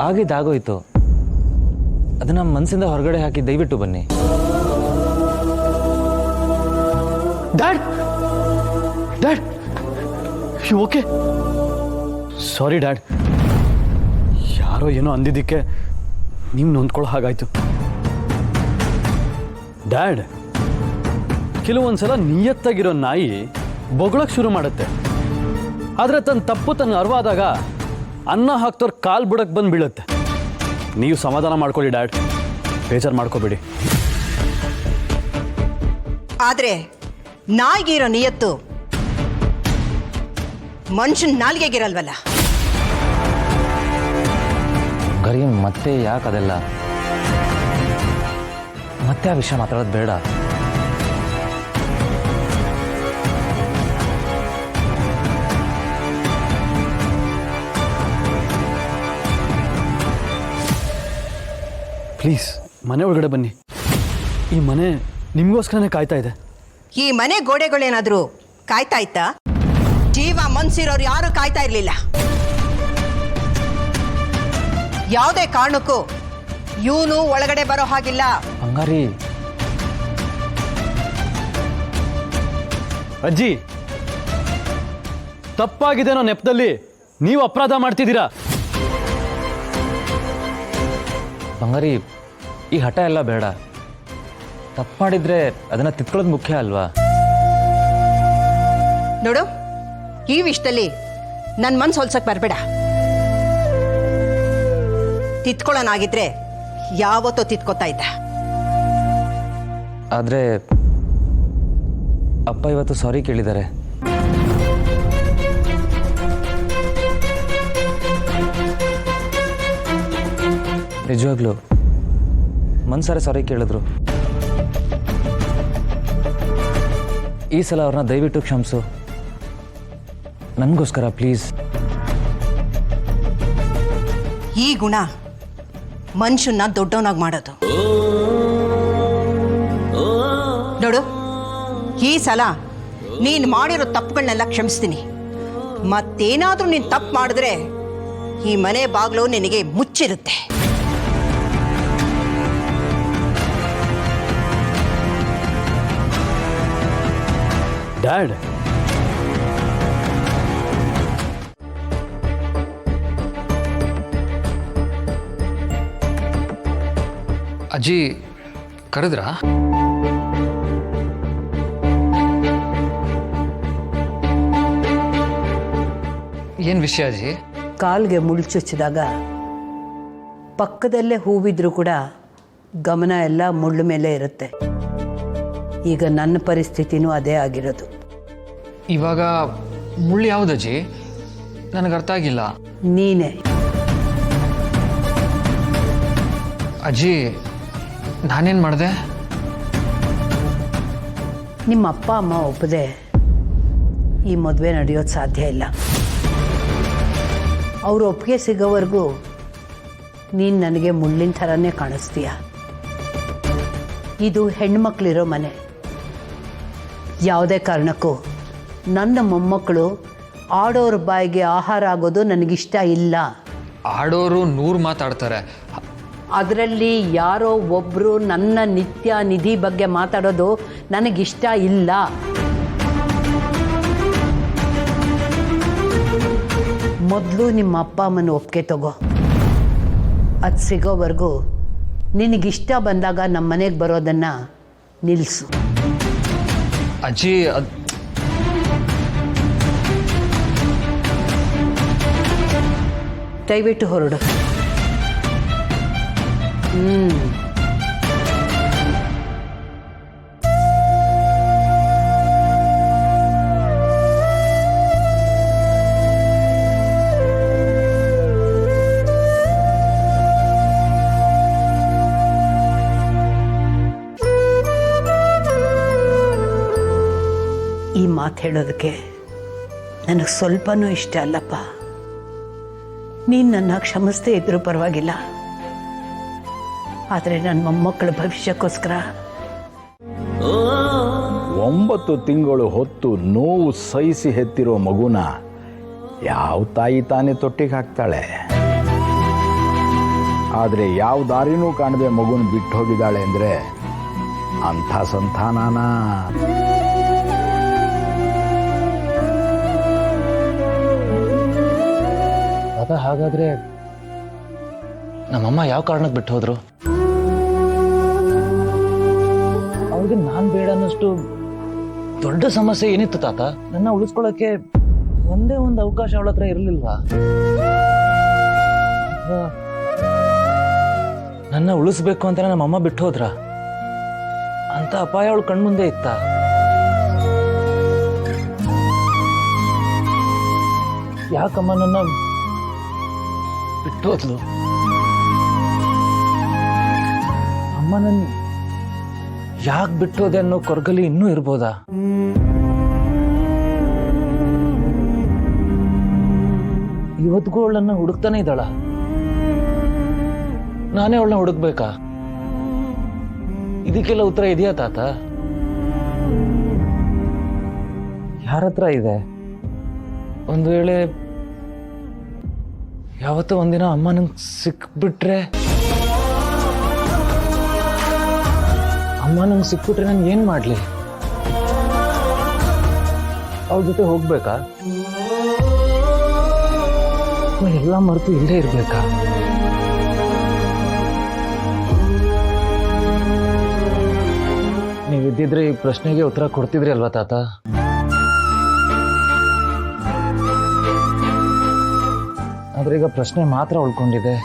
ಆಗಿದ್ದಾಗೋಯ್ತು. ಅದನ್ನ ಮನಸ್ಸಿಂದ ಹೊರಗಡೆ ಹಾಕಿ ದಯವಿಟ್ಟು ಬನ್ನಿ. Dad dad you okay? Sorry dad, ಯಾರೋ ಏನೋ ಅಂದಿದ್ದಕ್ಕೆ ನೀವು ನೊಂದ್ಕೊಳ್ಳೋ ಹಾಗಾಯ್ತು. ಡ್ಯಾಡ್, ಕೆಲವೊಂದ್ಸಲ ನಿಯತ್ತಾಗಿರೋ ನಾಯಿ ಬೊಗಳಕ್ಕೆ ಶುರು ಮಾಡುತ್ತೆ, ಆದರೆ ತನ್ನ ತಪ್ಪು ತನ್ನ ಅರಿವಾದಾಗ ಅನ್ನ ಹಾಕ್ತವ್ರ ಕಾಲು ಬುಡಕ್ಕೆ ಬಂದು ಬೀಳುತ್ತೆ. ನೀವು ಸಮಾಧಾನ ಮಾಡ್ಕೊಳ್ಳಿ ಡ್ಯಾಡ್, ಬೇಜಾರು ಮಾಡ್ಕೋಬೇಡಿ. ಆದ್ರೆ ನಾಯಿಗಿರೋ ನಿಯತ್ತು ಮನುಷ್ಯನ ನಾಲ್ಗೆಗಿರಲ್ವಲ್ಲ. ಗರಿ ಮತ್ತೆ ಯಾಕೆ ಅದೆಲ್ಲ? ಮತ್ತೆ ಆ ವಿಷಯ ಮಾತಾಡೋದು ಬೇಡ. ಪ್ಲೀಸ್ ಮನೆ ಒಳಗಡೆ ಬನ್ನಿ. ಈ ಮನೆ ನಿಮಗೋಸ್ಕರನೇ ಕಾಯ್ತಾ ಇದೆ. ಈ ಮನೆ ಗೋಡೆಗಳೇನಾದ್ರೂ ಕಾಯ್ತಾ ಇತ್ತಾ? ಜೀವ ಮನ್ಸಿರೋರು ಯಾರು ಕಾಯ್ತಾ ಇರ್ಲಿಲ್ಲ. ಯಾವುದೇ ಕಾರಣಕ್ಕೂ ಇವನು ಒಳಗಡೆ ಬರೋ ಹಾಗಿಲ್ಲ. ಬಂಗಾರಿ, ಅಜ್ಜಿ, ತಪ್ಪಾಗಿದೆ ಅನ್ನೋ ನೆಪದಲ್ಲಿ ನೀವು ಅಪರಾಧ ಮಾಡ್ತಿದ್ದೀರಾ. ಬಂಗಾರಿ, ಈ ಹಠ ಎಲ್ಲ ಬೇಡ. ತಪ್ಪು ಮಾಡಿದ್ರೆ ಅದನ್ನ ತಿದ್ಕೊಳ್ಳೋದು ಮುಖ್ಯ ಅಲ್ವಾ? ನೋಡು, ಈ ವಿಷಯದಲ್ಲಿ ನನ್ನ ಮನ್ಸು ಹೊಲ್ಸಕ್ ಬರಬೇಡ. ತಿದ್ಕೊಳ್ಳೋನಾಗಿದ್ರೆ ಯಾವತ್ತೋ ತಿದ್ಕೋತಾ ಇದ್ದ. ಆದ್ರೆ ಅಪ್ಪ ಇವತ್ತು ಸಾರಿ ಕೇಳಿದ್ದಾರೆ. ನಿಜವಾಗ್ಲೂ ಮನ್ಸಾರೆ ಸಾರಿ ಕೇಳಿದ್ರು. ಈ ಸಲ ಅವ್ರನ್ನ ದಯವಿಟ್ಟು ಕ್ಷಮಿಸು, ನನಗೋಸ್ಕರ ಪ್ಲೀಸ್. ಈ ಗುಣ ಮನುಷ್ಯನ್ನ ದೊಡ್ಡವನಾಗಿ ಮಾಡೋದು. ನೋಡು, ಈ ಸಲ ನೀನ್ ಮಾಡಿರೋ ತಪ್ಪುಗಳನ್ನೆಲ್ಲ ಕ್ಷಮಿಸ್ತೀನಿ. ಮತ್ತೇನಾದ್ರೂ ನೀನ್ ತಪ್ಪು ಮಾಡಿದ್ರೆ ಈ ಮನೆ ಬಾಗ್ಲು ನಿನಗೆ ಮುಚ್ಚಿರುತ್ತೆ. ಡ್ಯಾಡ್, ಅಜ್ಜಿ ಕರೆದ್ರಾ? ಏನು ವಿಷಯ ಅಜ್ಜಿ? ಕಾಲ್ಗೆ ಮುಳ್ಳು ಚುಚ್ಚಿದಾಗ ಪಕ್ಕದಲ್ಲೇ ಹೂವಿದ್ರೂ ಕೂಡ ಗಮನ ಎಲ್ಲ ಮುಳ್ಳು ಮೇಲೆ ಇರುತ್ತೆ. ಈಗ ನನ್ನ ಪರಿಸ್ಥಿತಿನೂ ಅದೇ ಆಗಿರೋದು. ಇವಾಗ ಮುಳ್ಳು ಯಾವುದಜ್ಜಿ? ನನಗೆ ಅರ್ಥ ಆಗಿಲ್ಲ. ನೀನೇ. ಅಜ್ಜಿ, ನಾನೇನು ಮಾಡಿದೆ? ನಿಮ್ಮ ಅಪ್ಪ ಅಮ್ಮ ಒಪ್ಪದೆ ಈ ಮದುವೆ ನಡೆಯೋದು ಸಾಧ್ಯ ಇಲ್ಲ. ಅವ್ರ ಒಪ್ಪಿಗೆ ಸಿಗೋವರೆಗೂ ನೀನು ನನಗೆ ಮುಳ್ಳಿನ ಥರನೇ ಕಾಣಿಸ್ತೀಯ. ಇದು ಹೆಣ್ಮಕ್ಳಿರೋ ಮನೆ. ಯಾವುದೇ ಕಾರಣಕ್ಕೂ ನನ್ನ ಮೊಮ್ಮಕ್ಕಳು ಆಡೋರ ಬಾಯಿಗೆ ಆಹಾರ ಆಗೋದು ನನಗಿಷ್ಟ ಇಲ್ಲ. ಆಡೋರು 100 ಮಾತಾಡ್ತಾರೆ. ಅದರಲ್ಲಿ ಯಾರೋ ಒಬ್ಬರು ನನ್ನ ನಿತ್ಯ ನಿಧಿ ಬಗ್ಗೆ ಮಾತಾಡೋದು ನನಗಿಷ್ಟ ಇಲ್ಲ. ಮೊದಲು ನಿಮ್ಮ ಅಪ್ಪ ಅಮ್ಮನ ಒಪ್ಪಿಗೆ ತಗೋ. ಅದು ಸಿಗೋವರೆಗೂ ನಿನಗಿಷ್ಟ ಬಂದಾಗ ನಮ್ಮ ಮನೆಗೆ ಬರೋದನ್ನು ನಿಲ್ಲಿಸು. ಅಜ್ಜಿ, ದಯವಿಟ್ಟು ಹೊರಡು. ಈ ಮಾತು ಹೇಳೋದಕ್ಕೆ ನನಗೆ ಸ್ವಲ್ಪನೂ ಇಷ್ಟ ಅಲ್ಲಪ್ಪ. ನೀನು ನನ್ನ ಕ್ಷಮಿಸದೇ ಇದ್ರೂ ಪರವಾಗಿಲ್ಲ, ಆದರೆ ನನ್ನ ಮೊಮ್ಮಕ್ಕಳ ಭವಿಷ್ಯಕ್ಕೋಸ್ಕರ 9 ತಿಂಗಳು ಹೊತ್ತು ನೋವು ಸಹಿಸಿ ಹೆತ್ತಿರೋ ಮಗುನ ಯಾವ ತಾಯಿ ತಾನೇ ತೊಟ್ಟಿಗೆ ಹಾಕ್ತಾಳೆ? ಆದರೆ ಯಾವ ದಾರಿನೂ ಕಾಣದೆ ಮಗುನ ಬಿಟ್ಟು ಹೋಗಿದ್ದಾಳೆ ಅಂದರೆ ಅಂಥ ಸಂತಾನನ ಅದ ಹಾಗಾದ್ರೆ ನಮ್ಮಮ್ಮ ಯಾವ ಕಾರಣಕ್ಕೆ ಬಿಟ್ಟು ಹೋದ್ರು? ಅವ್ರಿಗೆ ನಾನ್ ಬೇಡ ಅನ್ನೋಷ್ಟು ದೊಡ್ಡ ಸಮಸ್ಯೆ ಏನಿತ್ತು ತಾತ? ನನ್ನ ಉಳಿಸ್ಕೊಳ್ಳೋಕೆ ಒಂದೇ ಒಂದು ಅವಕಾಶ ಅವಳ ಹತ್ರ ಇರಲಿಲ್ವಾ? ನನ್ನ ಉಳಿಸ್ಬೇಕು ಅಂತ ನಮ್ಮಮ್ಮ ಬಿಟ್ಟು ಹೋದ್ರ? ಅಂತ ಅಪಾಯ ಅವಳು ಕಣ್ಮುಂದೆ ಇತ್ತ? ಯಾಕಮ್ಮ ನನ್ನ ಬಿಟ್ಟು ಹೋದ್ಲು? ಅಮ್ಮ ನನ್ ಯಾಕೆ ಬಿಟ್ಟು ಹೋದೆ ಅನ್ನೋ ಕೊರಗಲಿ ಇನ್ನೂ ಇರ್ಬೋದಾ? ಇವತ್ತಿಗೂ ಅವಳನ್ನ ಹುಡುಕ್ತಾನೆ ಇದ್ದಾಳ? ನಾನೇ ಅವಳನ್ನ ಹುಡುಕ್ಬೇಕಾ? ಇದಕ್ಕೆಲ್ಲ ಉತ್ತರ ಇದೆಯಾ ತಾತ? ಯಾರ ಹತ್ರ ಇದೆ? ಒಂದು ವೇಳೆ ಯಾವತ್ತೋ ಒಂದಿನ ಅಮ್ಮ ನಂಗೆ ಸಿಕ್ಬಿಟ್ರೆ ನಾನು ಏನ್ ಮಾಡ್ಲಿ? ಅವ್ರ ಜೊತೆ ಹೋಗ್ಬೇಕಾ? ಎಲ್ಲ ಮರೆತು ಇಲ್ಲೇ ಇರ್ಬೇಕಾ? ನೀವಿದ್ದಿದ್ರೆ ಈ ಪ್ರಶ್ನೆಗೆ ಉತ್ತರ ಕೊಡ್ತಿದ್ರಿ ಅಲ್ವಾ ತಾತ? ಆದ್ರೆ ಈಗ ಪ್ರಶ್ನೆ ಮಾತ್ರ ಉಳ್ಕೊಂಡಿದೆ.